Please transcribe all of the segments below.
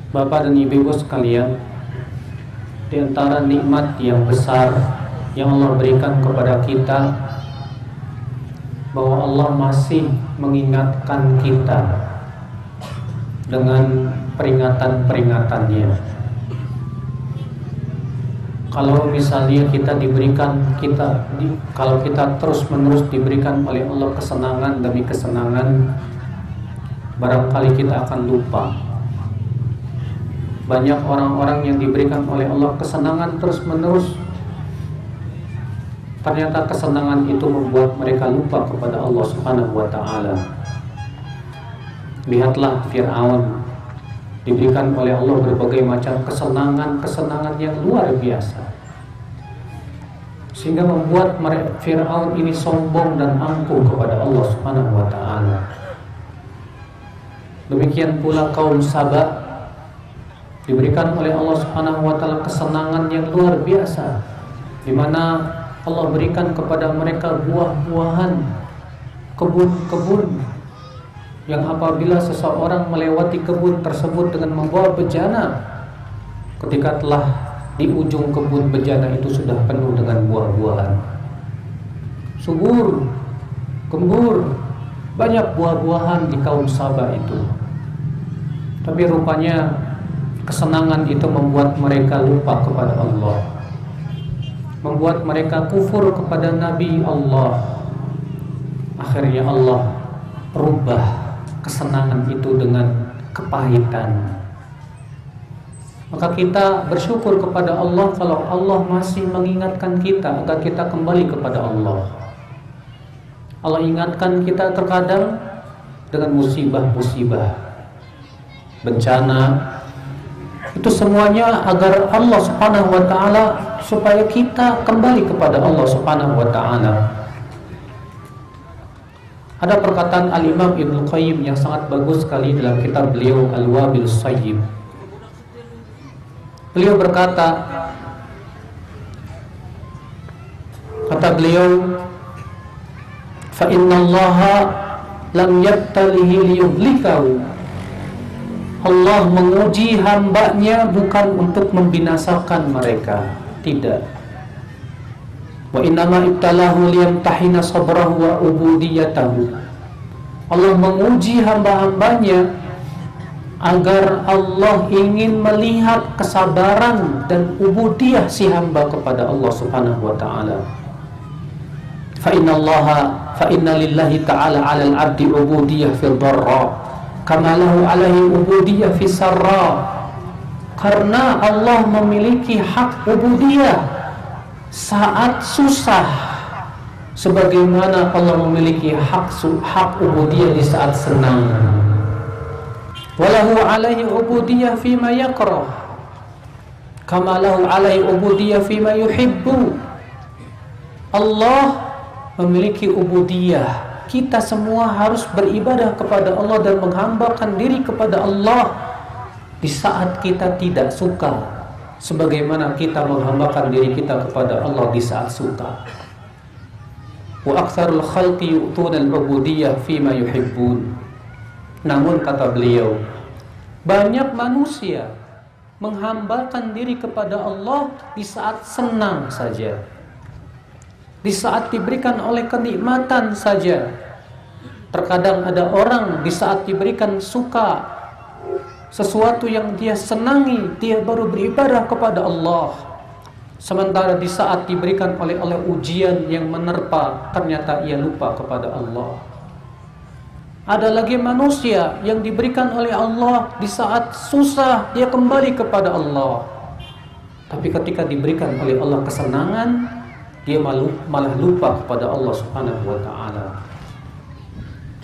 Bapak dan Ibu sekalian, di antara nikmat yang besar yang Allah berikan kepada kita, bahwa Allah masih mengingatkan kita dengan peringatan-peringatannya. Kalau misalnya kalau kita terus-menerus diberikan oleh Allah kesenangan demi kesenangan, barangkali kita akan lupa. Banyak orang-orang yang diberikan oleh Allah kesenangan terus-menerus, ternyata kesenangan itu membuat mereka lupa kepada Allah Subhanahu wa ta'ala. Lihatlah Fir'aun, diberikan oleh Allah berbagai macam kesenangan yang luar biasa, sehingga membuat Fir'aun ini sombong dan angkuh kepada Allah Subhanahu wa ta'ala. Demikian pula kaum Saba, diberikan oleh Allah Subhanahu wa ta'ala kesenangan yang luar biasa, di mana Allah berikan kepada mereka buah-buahan, kebun-kebun, yang apabila seseorang melewati kebun tersebut dengan membawa bejana, ketika telah di ujung kebun bejana itu sudah penuh dengan buah-buahan, subur, gembur, banyak buah-buahan di kaum Saba itu. Tapi rupanya kesenangan itu membuat mereka lupa kepada Allah, membuat mereka kufur kepada Nabi Allah. Akhirnya Allah rubah kesenangan itu dengan kepahitan. Maka kita bersyukur kepada Allah kalau Allah masih mengingatkan kita agar kita kembali kepada Allah. Allah ingatkan kita terkadang dengan musibah-musibah, bencana, itu semuanya agar Allah Subhanahu wa ta'ala, supaya kita kembali kepada Allah Subhanahu wa ta'ala. Ada perkataan Al-Imam Ibnu Qayyim yang sangat bagus sekali dalam kitab beliau Al-Wabil Sayyib. Beliau berkata, kata beliau, fa innallaha lam yabtalihi liyuhlikahu. Allah menguji hambanya bukan untuk membinasakan mereka, tidak. Wa innama ibtalahu liyamtahina sabrahu wa ubudiyatahu. Allah menguji hamba-hambanya agar Allah ingin melihat kesabaran dan ubudiyah si hamba kepada Allah Subhanahu wa ta'ala. Fa inna lillahi ta'ala 'alal 'abdi ubudiyah fil dharra kama lahu 'alaihi ubudiyah fis sarra. Karena Allah memiliki hak ubudiyah saat susah, sebagaimana Allah memiliki hak ubudiyah di saat senang. Walahu 'alaihi ubudiyah fima yakrah kama lahu 'alaihi ubudiyah fima yuhibbu. Allah memiliki ubudiyah. Kita semua harus beribadah kepada Allah dan menghambakan diri kepada Allah di saat kita tidak suka, sebagaimana kita menghambakan diri kita kepada Allah di saat suka. Wa aktsarul khalqi yu'tuna al-ubudiyah fima yuhibbun. Namun kata beliau, banyak manusia menghambakan diri kepada Allah di saat senang saja, di saat diberikan oleh kenikmatan saja. Terkadang ada orang di saat diberikan suka, sesuatu yang dia senangi, dia baru beribadah kepada Allah. Sementara di saat diberikan oleh ujian yang menerpa, ternyata ia lupa kepada Allah. Ada lagi manusia yang diberikan oleh Allah di saat susah, dia kembali kepada Allah. Tapi ketika diberikan oleh Allah kesenangan, dia malah lupa kepada Allah Subhanahu wa ta'ala.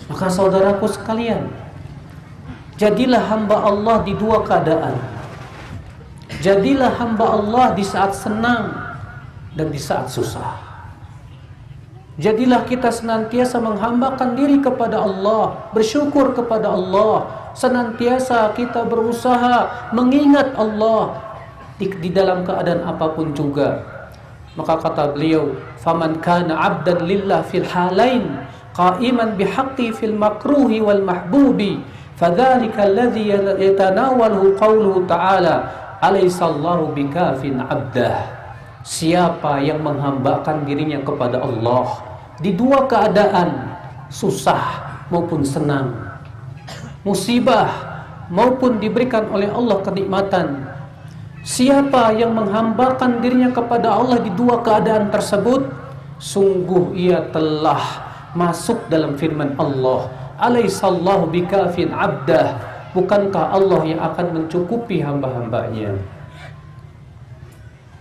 Maka saudaraku sekalian, jadilah hamba Allah di dua keadaan. Jadilah hamba Allah di saat senang dan di saat susah. Jadilah kita senantiasa menghambakan diri kepada Allah, bersyukur kepada Allah. Senantiasa kita berusaha mengingat Allah di dalam keadaan apapun juga. Maka kata beliau, faman kana 'abdan lillah fil halain qa'iman bihaqqi fil makruhi wal mahbubi Fadzalika alladzi yatanawalu qauluhu ta'ala, alaisallahu bikafin 'abdah. Siapa yang menghambakan dirinya kepada Allah di dua keadaan, susah maupun senang, musibah maupun diberikan oleh Allah kenikmatan. Siapa yang menghambakan dirinya kepada Allah di dua keadaan tersebut, sungguh ia telah masuk dalam firman Allah, alaisallahu bikafin 'abdah. Bukankah Allah yang akan mencukupi hamba-hambanya?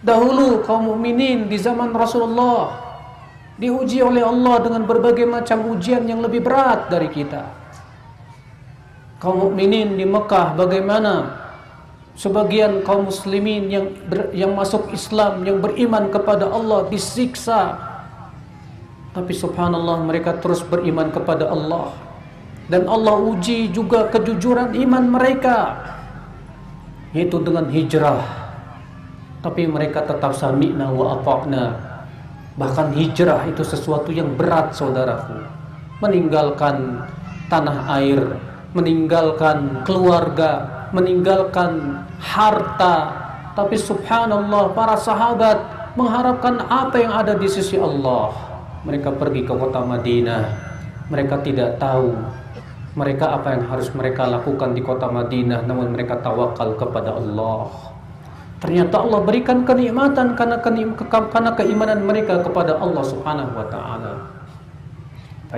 Dahulu kaum mukminin di zaman Rasulullah diuji oleh Allah dengan berbagai macam ujian yang lebih berat dari kita. Kaum mukminin di Mekah, bagaimana sebagian kaum muslimin yang masuk Islam, yang beriman kepada Allah, disiksa. Tapi subhanallah, mereka terus beriman kepada Allah, dan Allah uji juga kejujuran iman mereka, yaitu dengan hijrah. Tapi mereka tetap sami'na wa ata'na. Bahkan hijrah itu sesuatu yang berat, saudaraku. Meninggalkan tanah air, meninggalkan keluarga, meninggalkan harta. Tapi subhanallah, para sahabat mengharapkan apa yang ada di sisi Allah. Mereka pergi ke kota Madinah. Mereka tidak tahu apa yang harus mereka lakukan di kota Madinah, namun mereka tawakal kepada Allah. Ternyata Allah berikan kenikmatan karena keimanan mereka kepada Allah Subhanahu wa taala.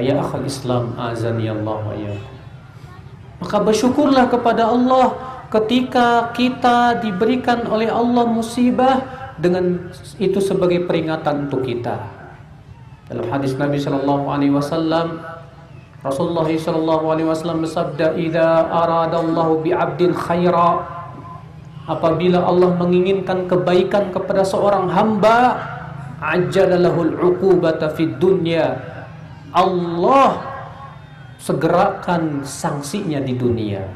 Ya akhal Islam, azani Allah wa iyyakum. Maka bersyukurlah kepada Allah ketika kita diberikan oleh Allah musibah, dengan itu sebagai peringatan untuk kita. Dalam hadis Nabi sallallahu alaihi wasallam, Rasulullah sallallahu alaihi wasallam bersabda, "Idza aradallahu bi'abdin khaira", apabila Allah menginginkan kebaikan kepada seorang hamba, ajjalalahul 'uqubata fid dunya, Allah segerakan sanksinya di dunia.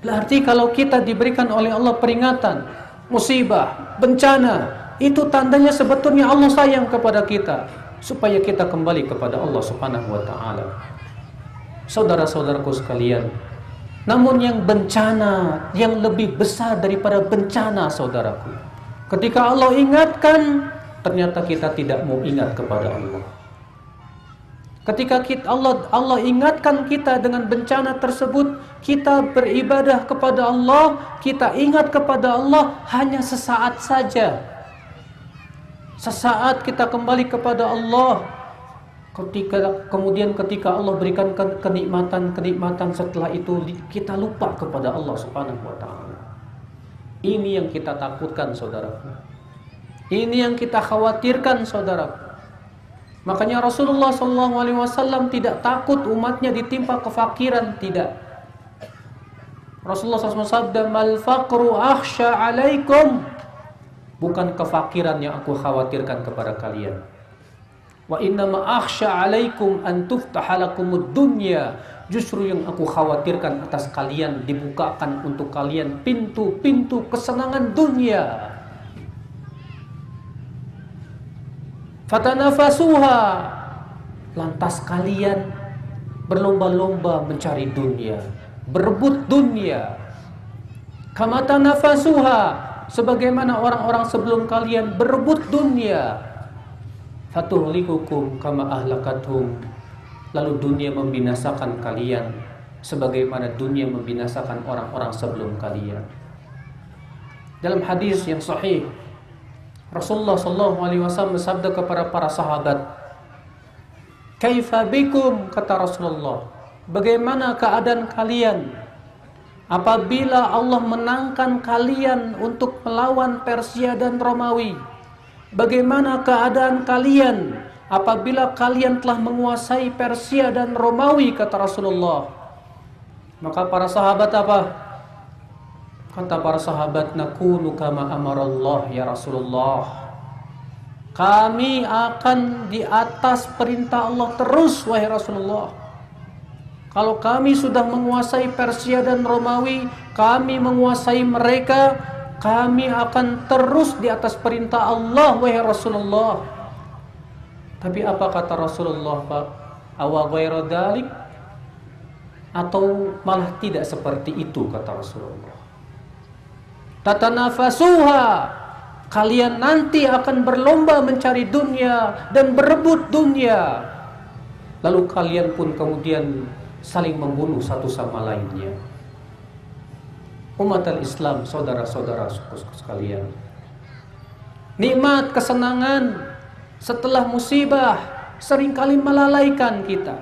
Berarti kalau kita diberikan oleh Allah peringatan, musibah, bencana, itu tandanya sebetulnya Allah sayang kepada kita, supaya kita kembali kepada Allah Subhanahu wa taala. Saudara-saudaraku sekalian, namun yang bencana yang lebih besar daripada bencana, saudaraku, ketika Allah ingatkan, ternyata kita tidak mau ingat kepada Allah. Ketika Allah ingatkan kita dengan bencana tersebut, kita beribadah kepada Allah, kita ingat kepada Allah hanya sesaat saja. Sesaat kita kembali kepada Allah. Kemudian ketika Allah berikan kenikmatan setelah itu, kita lupa kepada Allah Subhanahu wa taala. Ini yang kita takutkan, saudaraku. Ini yang kita khawatirkan, saudaraku. Makanya Rasulullah SAW tidak takut umatnya ditimpa kefakiran, tidak. Rasulullah SAW sabda, "Mal faqru akhsha 'alaikum." Bukan kefakiran yang aku khawatirkan kepada kalian. Wa innama akhsha 'alaikum an tuftaha lakumud dunya. Justru yang aku khawatirkan atas kalian, dibukakan untuk kalian pintu-pintu kesenangan dunia. Fatanafasuha, lantas kalian berlomba-lomba mencari dunia, berebut dunia. Kama tanafasuha, sebagaimana orang-orang sebelum kalian berebut dunia. Fatuhlikukum kama ahlakathum, lalu dunia membinasakan kalian sebagaimana dunia membinasakan orang-orang sebelum kalian. Dalam hadis yang sahih, Rasulullah SAW bersabda kepada para sahabat, "Kaifa bikum?" kata Rasulullah, "Bagaimana keadaan kalian apabila Allah menangkan kalian untuk melawan Persia dan Romawi? Bagaimana keadaan kalian apabila kalian telah menguasai Persia dan Romawi?" kata Rasulullah. Maka para sahabat apa? Kata para sahabat, "Nakunu kama amarallah ya Rasulullah." Kami akan di atas perintah Allah terus, wahai Rasulullah. Kalau kami sudah menguasai Persia dan Romawi, kami menguasai mereka, kami akan terus di atas perintah Allah, wahai Rasulullah. Tapi apa kata Rasulullah, Pak? Awa ghairu dzalik? Atau malah tidak seperti itu kata Rasulullah. Tatanafasuha, kalian nanti akan berlomba mencari dunia dan berebut dunia. Lalu kalian pun kemudian saling membunuh satu sama lainnya. Umat al-Islam, saudara-saudara sekalian, nikmat kesenangan setelah musibah seringkali melalaikan kita.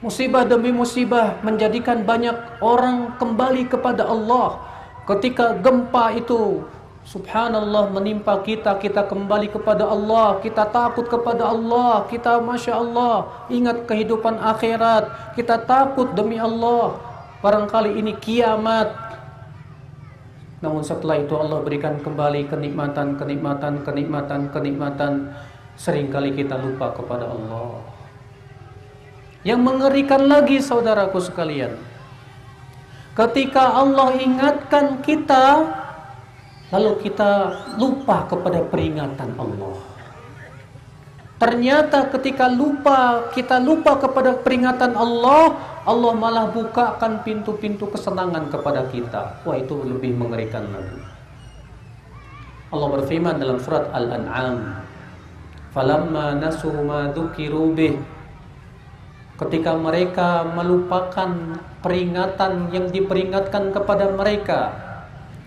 Musibah demi musibah menjadikan banyak orang kembali kepada Allah. Ketika gempa itu, subhanallah, menimpa kita, kita kembali kepada Allah, kita takut kepada Allah, kita masya Allah ingat kehidupan akhirat, kita takut demi Allah. Barangkali ini kiamat. Namun setelah itu Allah berikan kembali kenikmatan. Seringkali kita lupa kepada Allah. Yang mengerikan lagi saudaraku sekalian, ketika Allah ingatkan kita, lalu kita lupa kepada peringatan Allah. Ternyata ketika kita lupa kepada peringatan Allah, Allah malah bukakan pintu-pintu kesenangan kepada kita. Wah, itu lebih mengerikan lagi. Allah berfirman dalam surat Al-An'am, "Falamma nasu ma dzukiru bih", ketika mereka melupakan peringatan yang diperingatkan kepada mereka.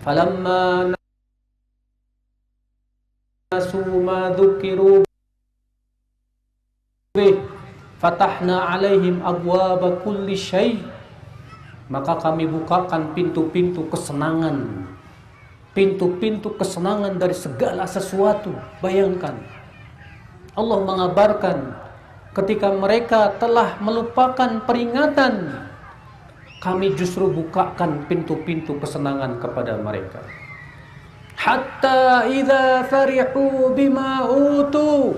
Falamma nasu ma dzukiru bih fatahna alaihim abwaaba kulli syai', maka kami bukakan pintu-pintu kesenangan. Pintu-pintu kesenangan dari segala sesuatu. Bayangkan, Allah mengabarkan ketika mereka telah melupakan peringatan, kami justru bukakan pintu-pintu kesenangan kepada mereka. Hatta idza farihu bima utu,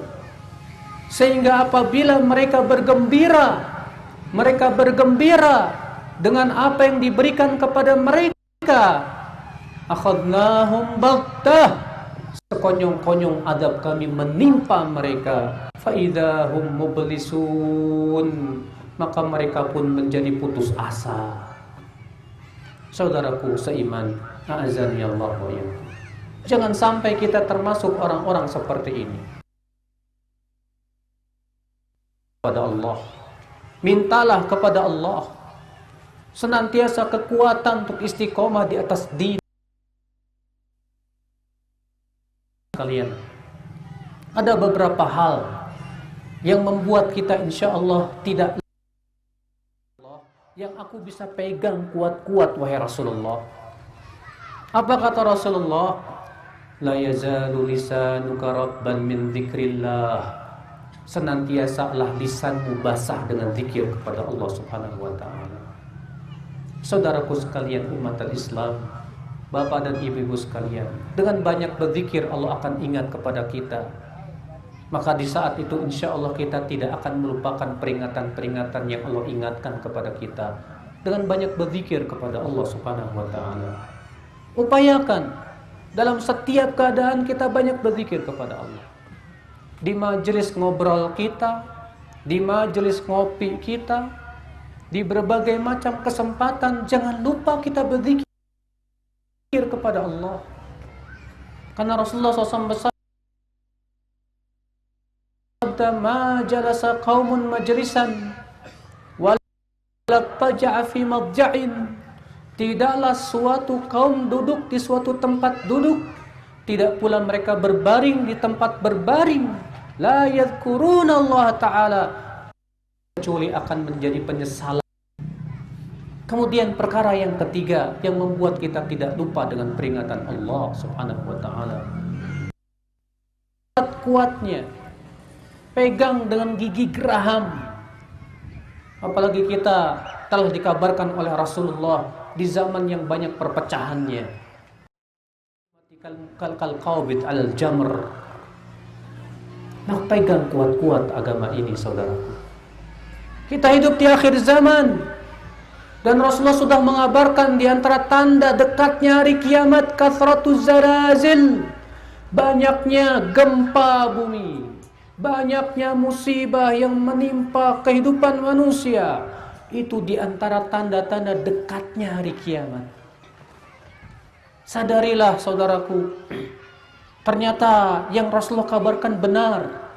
sehingga apabila mereka bergembira dengan apa yang diberikan kepada mereka, akhadnahum baghtah, sekonyong-konyong adab kami menimpa mereka. Faidha hum mublisun, maka mereka pun menjadi putus asa. Saudaraku seiman, a'azani Allah wa iyyakum, jangan sampai kita termasuk orang-orang seperti ini. Kepada Allah, mintalah kepada Allah senantiasa kekuatan untuk istiqomah di atas din. Kalian, ada beberapa hal yang membuat kita insya Allah tidak, yang aku bisa pegang kuat-kuat wahai Rasulullah. Apa kata Rasulullah? La yazalu lisanuka rabban min dzikrillah, senantiasalah lisanmu basah dengan zikir kepada Allah Subhanahu wa taala. Saudaraku sekalian, umat al-Islam, bapak dan ibu-ibu sekalian, dengan banyak berzikir Allah akan ingat kepada kita. Maka di saat itu insya Allah kita tidak akan melupakan peringatan-peringatan yang Allah ingatkan kepada kita. Dengan banyak berzikir kepada Allah Subhanahu wa ta'ala. Upayakan dalam setiap keadaan kita banyak berzikir kepada Allah. Di majelis ngobrol kita, di majelis ngopi kita, di berbagai macam kesempatan, jangan lupa kita berzikir kepada Allah. Karena Rasulullah SAW bersabda, ma jalasa qaumun majlisan walaqtaja'a fi madja'in, tidaklah suatu kaum duduk di suatu tempat duduk, tidak pula mereka berbaring di tempat berbaring, la yadhkuruna Allah ta'ala, kecuali akan menjadi penyesalan. Kemudian perkara yang ketiga yang membuat kita tidak lupa dengan peringatan Allah Subhanahu wa ta'ala, kuatnya pegang dengan gigi geraham. Apalagi kita telah dikabarkan oleh Rasulullah di zaman yang banyak perpecahannya, kal qawbid al jamr. Nah, pegang kuat-kuat agama ini, saudaraku. Kita hidup di akhir zaman, dan Rasulullah sudah mengabarkan di antara tanda dekatnya hari kiamat, kathratuz zarazil, banyaknya gempa bumi, banyaknya musibah yang menimpa kehidupan manusia. Itu diantara tanda-tanda dekatnya hari kiamat. Sadarilah saudaraku, ternyata yang Rasulullah kabarkan benar.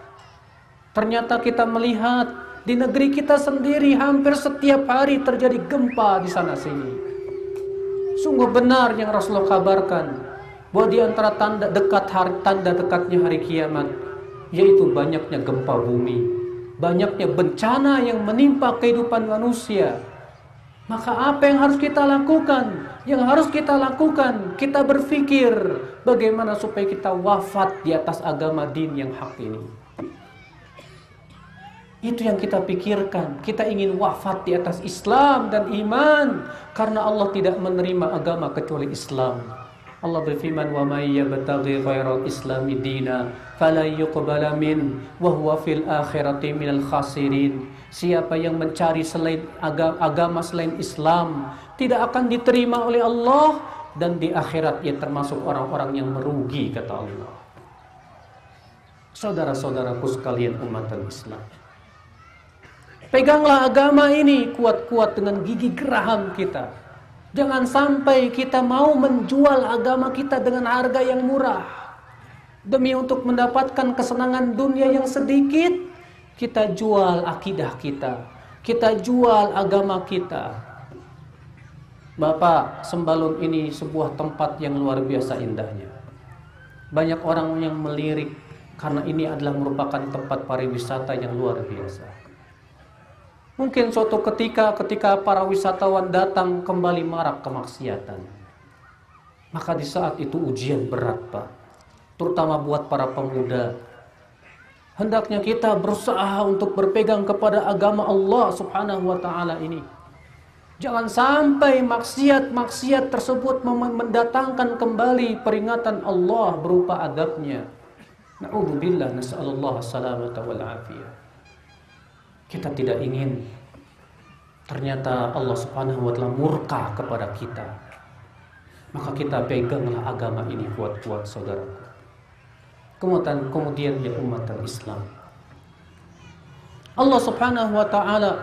Ternyata kita melihat di negeri kita sendiri hampir setiap hari terjadi gempa di sana sini. Sungguh benar yang Rasulullah kabarkan, bahwa di antara tanda dekatnya hari kiamat, yaitu banyaknya gempa bumi, banyaknya bencana yang menimpa kehidupan manusia. Maka apa yang harus kita lakukan? Yang harus kita lakukan, kita berpikir bagaimana supaya kita wafat di atas agama din yang hak ini. Itu yang kita pikirkan. Kita ingin wafat di atas Islam dan iman, karena Allah tidak menerima agama kecuali Islam. Allah berfirman, "Wa may yabtaghi ghairal islami dina fala yuqbala min wa huwa fil akhirati minal khasirin." Siapa yang mencari selain agama selain Islam tidak akan diterima oleh Allah, dan di akhirat ia termasuk orang-orang yang merugi, kata Allah. Saudara-saudaraku sekalian umat Islam, peganglah agama ini kuat-kuat dengan gigi geraham kita. Jangan sampai kita mau menjual agama kita dengan harga yang murah demi untuk mendapatkan kesenangan dunia yang sedikit. Kita jual akidah kita jual agama kita. Bapak, Sembalun ini sebuah tempat yang luar biasa indahnya. Banyak orang yang melirik karena ini adalah merupakan tempat pariwisata yang luar biasa. Mungkin suatu ketika para wisatawan datang, kembali marak kemaksiatan. Maka di saat itu ujian berat, Pak, terutama buat para pemuda. Hendaknya kita berusaha untuk berpegang kepada agama Allah Subhanahu wa ta'ala ini. Jangan sampai maksiat-maksiat tersebut mendatangkan kembali peringatan Allah berupa adabnya. Na'udzubillah, nas'alullah salamata wal afiyah. Kita tidak ingin ternyata Allah Subhanahu wa ta'ala murka kepada kita. Maka kita peganglah agama ini kuat-kuat, saudaraku. Kemudian ya umat Islam, Allah Subhanahu wa ta'ala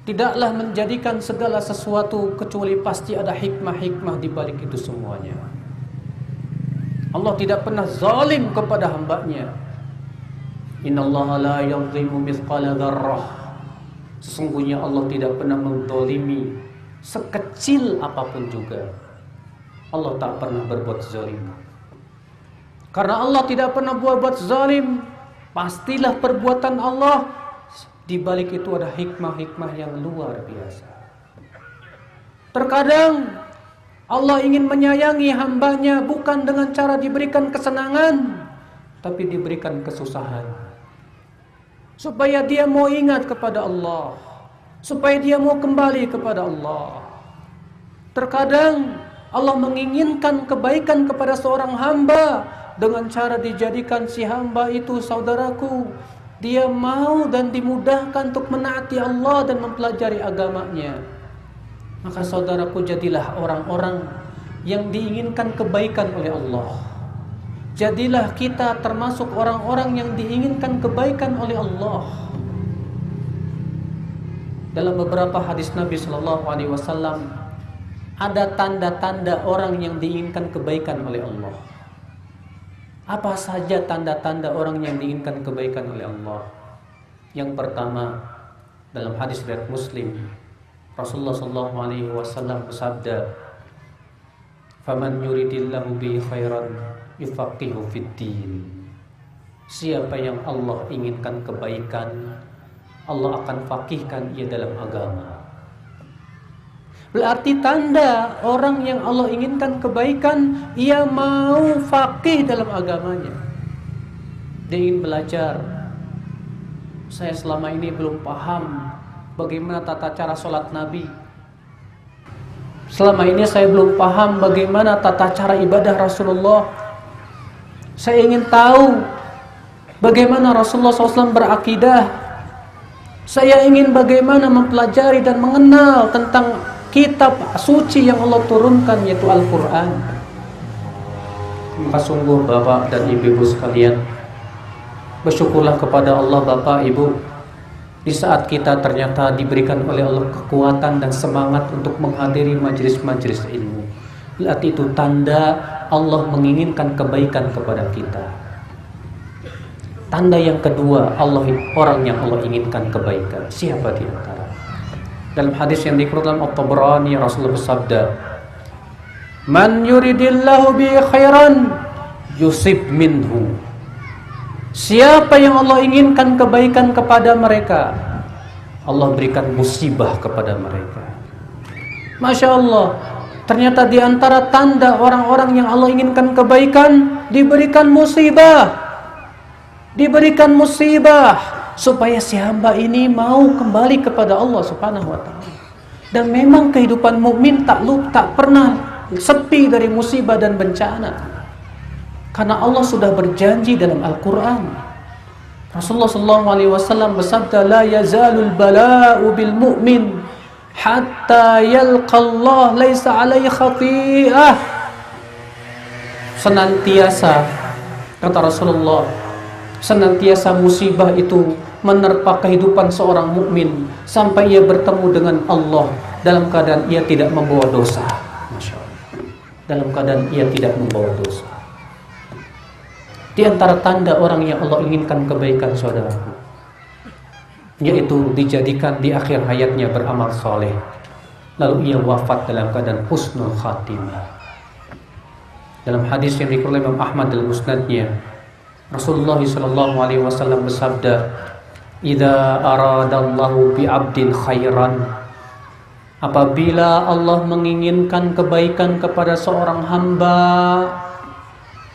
tidaklah menjadikan segala sesuatu kecuali pasti ada hikmah-hikmah di balik itu semuanya. Allah tidak pernah zalim kepada hambanya. Innallaha la yadhlimu mithqala dzarrah. Sesungguhnya Allah tidak pernah menzalimi sekecil apapun juga. Allah tak pernah berbuat zalim. Karena Allah tidak pernah berbuat zalim, pastilah perbuatan Allah di balik itu ada hikmah-hikmah yang luar biasa. Terkadang Allah ingin menyayangi hambanya bukan dengan cara diberikan kesenangan, tapi diberikan kesusahan, supaya dia mau ingat kepada Allah, supaya dia mau kembali kepada Allah. Terkadang Allah menginginkan kebaikan kepada seorang hamba dengan cara dijadikan si hamba itu, saudaraku, dia mau dan dimudahkan untuk menaati Allah dan mempelajari agamanya. Maka saudaraku, jadilah orang-orang yang diinginkan kebaikan oleh Allah. Jadilah kita termasuk orang-orang yang diinginkan kebaikan oleh Allah. Dalam beberapa hadis Nabi Shallallahu Alaihi Wasallam ada tanda-tanda orang yang diinginkan kebaikan oleh Allah. Apa saja tanda-tanda orang yang diinginkan kebaikan oleh Allah? Yang pertama, dalam hadis riwayat Muslim, Rasulullah Shallallahu Alaihi Wasallam bersabda, "Faman yuridillahu bihi khairan yufaqihu fiddin." Siapa yang Allah inginkan kebaikan, Allah akan faqihkan ia dalam agama. Berarti tanda orang yang Allah inginkan kebaikan, ia mau faqih dalam agamanya. Dia ingin belajar. Saya selama ini belum paham bagaimana tata cara sholat Nabi. Selama ini saya belum paham bagaimana tata cara ibadah Rasulullah. Saya ingin tahu bagaimana Rasulullah SAW berakidah. Saya ingin bagaimana mempelajari dan mengenal tentang kitab suci yang Allah turunkan, yaitu Al-Quran. Maka sungguh Bapak dan Ibu sekalian, bersyukurlah kepada Allah Bapak Ibu, Di saat kita ternyata diberikan oleh Allah kekuatan dan semangat untuk menghadiri majelis-majelis ilmu, berarti itu tanda Allah menginginkan kebaikan kepada kita. Tanda yang kedua, orang yang Allah inginkan kebaikan. Siapa di antara? Dalam hadis yang dikeluarkan At-Tabrani, Rasulullah bersabda, "Man yuridillahu bi khairan yusib minhu." Siapa yang Allah inginkan kebaikan kepada mereka, Allah berikan musibah kepada mereka. Masya Allah, ternyata di antara tanda orang-orang yang Allah inginkan kebaikan, diberikan musibah. Diberikan musibah supaya si hamba ini mau kembali kepada Allah Subhanahu wa taala. Dan memang kehidupan mukmin tak pernah sepi dari musibah dan bencana. Karena Allah sudah berjanji dalam Al-Qur'an. Rasulullah SAW bersabda, "La yazalul bala'u bil mu'min hatta yalqa Allah laisa 'alaihi khati'ah." Senantiasa, kata Rasulullah, senantiasa musibah itu menerpa kehidupan seorang mukmin sampai ia bertemu dengan Allah dalam keadaan ia tidak membawa dosa. Masya Allah. Dalam keadaan ia tidak membawa dosa. Di antara tanda orang yang Allah inginkan kebaikan, saudaraku, yaitu dijadikan di akhir hayatnya beramal soleh, lalu ia wafat dalam keadaan husnul khatimah. Dalam hadis yang dikeluarkan Imam Ahmad dalam musnadnya, Rasulullah SAW bersabda, "Idza aradallahu bi 'abdin khairan." Apabila Allah menginginkan kebaikan kepada seorang hamba,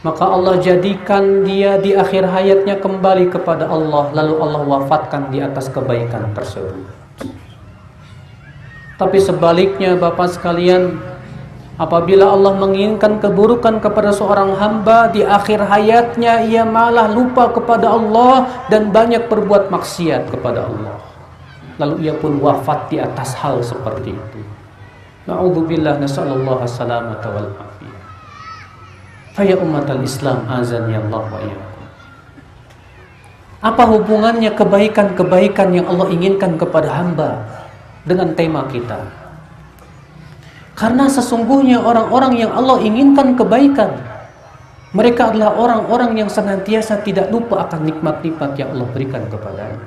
maka Allah jadikan dia di akhir hayatnya kembali kepada Allah, lalu Allah wafatkan di atas kebaikan tersebut. Tapi sebaliknya, Bapak sekalian, apabila Allah menginginkan keburukan kepada seorang hamba, di akhir hayatnya ia malah lupa kepada Allah dan banyak berbuat maksiat kepada Allah, lalu ia pun wafat di atas hal seperti itu. Na'udzubillah, nasallallahu as-salamata wal afiyah. Faya ummatal Islam, azani Allah wa iyyakum. Apa hubungannya kebaikan-kebaikan yang Allah inginkan kepada hamba dengan tema kita? Karena sesungguhnya orang-orang yang Allah inginkan kebaikan, mereka adalah orang-orang yang senantiasa tidak lupa akan nikmat-nikmat yang Allah berikan kepadanya.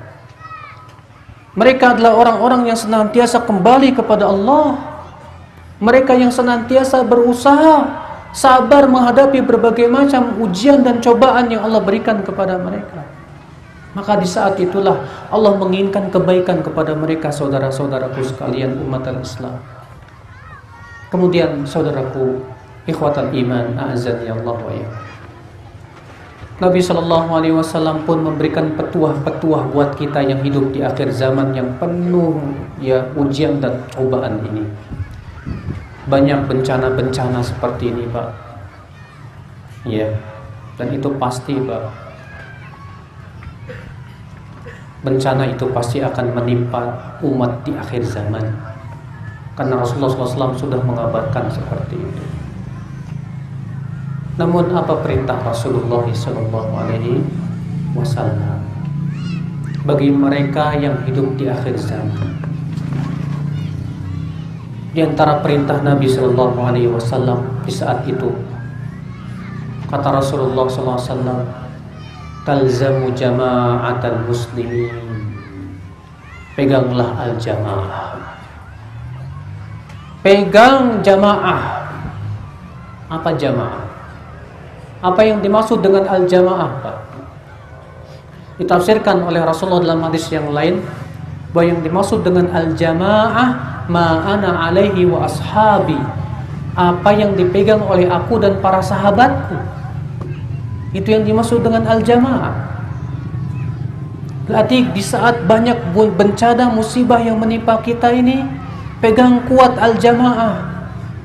Mereka adalah orang-orang yang senantiasa kembali kepada Allah. Mereka yang senantiasa berusaha sabar menghadapi berbagai macam ujian dan cobaan yang Allah berikan kepada mereka. Maka di saat itulah Allah menginginkan kebaikan kepada mereka, saudara-saudaraku sekalian umat al-Islam. Kemudian saudaraku ikhwatal iman, a'azzani Allah wa iyyakum, Nabi SAW pun memberikan petuah-petuah buat kita yang hidup di akhir zaman yang penuh ujian dan cobaan ini. Banyak bencana-bencana seperti ini, Pak. Ya, dan itu pasti, Pak. Bencana itu pasti akan menimpa umat di akhir zaman. Karena Rasulullah SAW sudah mengabarkan seperti itu. Namun apa perintah Rasulullah SAW bagi mereka yang hidup di akhir zaman? Di antara perintah Nabi SAW di saat itu, kata Rasulullah SAW, "Talzamu jama'atal muslimin." Peganglah al-jamaah. Pegang jamaah. Apa jamaah? Apa yang dimaksud dengan al-jamaah, Pak? Ditafsirkan oleh Rasulullah dalam hadis yang lain bahwa yang dimaksud dengan al-jamaah ma ana alaihi wa ashabi, apa yang dipegang oleh aku dan para sahabatku. Itu yang dimaksud dengan al-jamaah. Berarti di saat banyak bencana musibah yang menimpa kita ini, pegang kuat al-jamaah,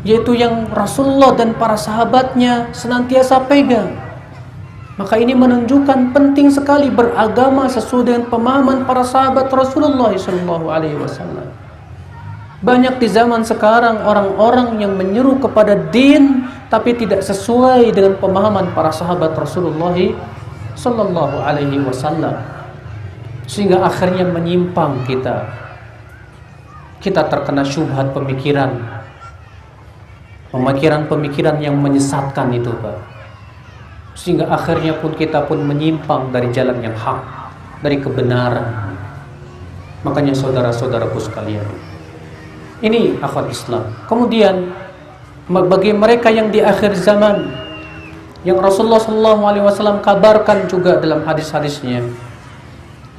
yaitu yang Rasulullah dan para sahabatnya senantiasa pegang. Maka ini menunjukkan penting sekali beragama sesuai dengan pemahaman para sahabat Rasulullah SAW. Banyak di zaman sekarang orang-orang yang menyeru kepada din tapi tidak sesuai dengan pemahaman para sahabat Rasulullah sallallahu alaihi wasallam. sehingga akhirnya menyimpang kita terkena syubhat pemikiran yang menyesatkan itu, Pak, sehingga akhirnya kita pun menyimpang dari jalan yang hak, dari kebenaran. Makanya saudara-saudaraku sekalian, ini akhwat Islam. Kemudian bagi mereka yang di akhir zaman, yang Rasulullah SAW kabarkan juga dalam hadis-hadisnya,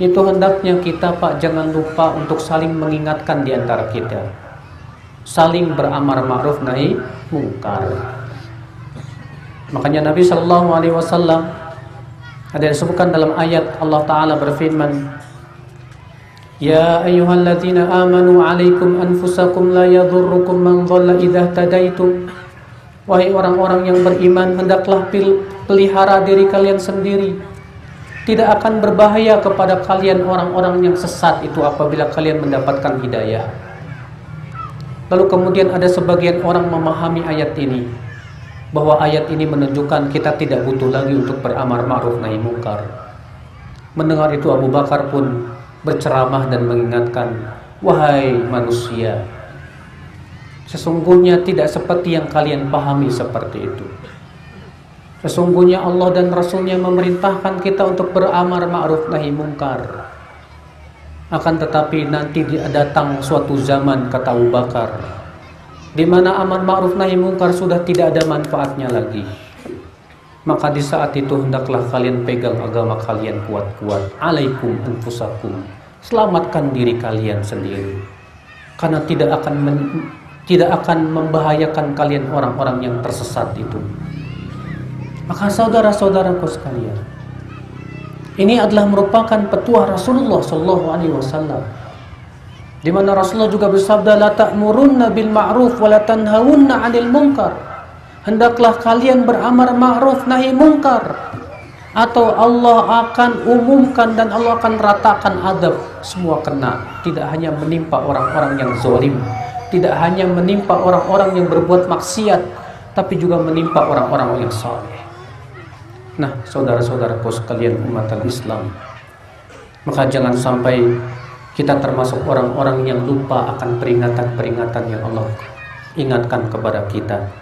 itu hendaknya kita, Pak, jangan lupa untuk saling mengingatkan di antara kita, saling beramar ma'ruf nahi mungkar. Makanya Nabi SAW ada yang disebutkan dalam ayat Allah Ta'ala berfirman, Ya ayyuhalladzina amanu alaikum anfusakum la yadhurrukum man dhalla idza tadaitum. Wahai orang-orang yang beriman, hendaklah pelihara diri kalian sendiri. Tidak akan berbahaya kepada kalian orang-orang yang sesat itu apabila kalian mendapatkan hidayah. Lalu kemudian ada sebagian orang memahami ayat ini, bahwa ayat ini menunjukkan kita tidak butuh lagi untuk beramar ma'ruf nahi mungkar. Mendengar itu Abu Bakar pun berceramah dan mengingatkan, wahai manusia, sesungguhnya tidak seperti yang kalian pahami seperti itu. Sesungguhnya Allah dan Rasulnya memerintahkan kita untuk beramar ma'ruf nahi mungkar. Akan tetapi nanti datang suatu zaman, kata Abu Bakar, di mana amar ma'ruf nahi mungkar sudah tidak ada manfaatnya lagi. Maka di saat itu hendaklah kalian pegang agama kalian kuat-kuat. Alaikum anfusakum, selamatkan diri kalian sendiri, karena tidak akan membahayakan kalian orang-orang yang tersesat itu. Maka saudara-saudaraku sekalian, ini adalah merupakan petuah Rasulullah SAW, di mana Rasulullah juga bersabda, la ta'murunna bil ma'ruf wa la tanhawunna 'anil munkar. Hendaklah kalian beramar ma'ruf nahi munkar, atau Allah akan umumkan dan Allah akan ratakan adab, semua kena. Tidak hanya menimpa orang-orang yang zalim, tidak hanya menimpa orang-orang yang berbuat maksiat, tapi juga menimpa orang-orang yang saleh. Nah, saudara-saudaraku sekalian umat Islam, maka jangan sampai kita termasuk orang-orang yang lupa akan peringatan-peringatan yang Allah ingatkan kepada kita.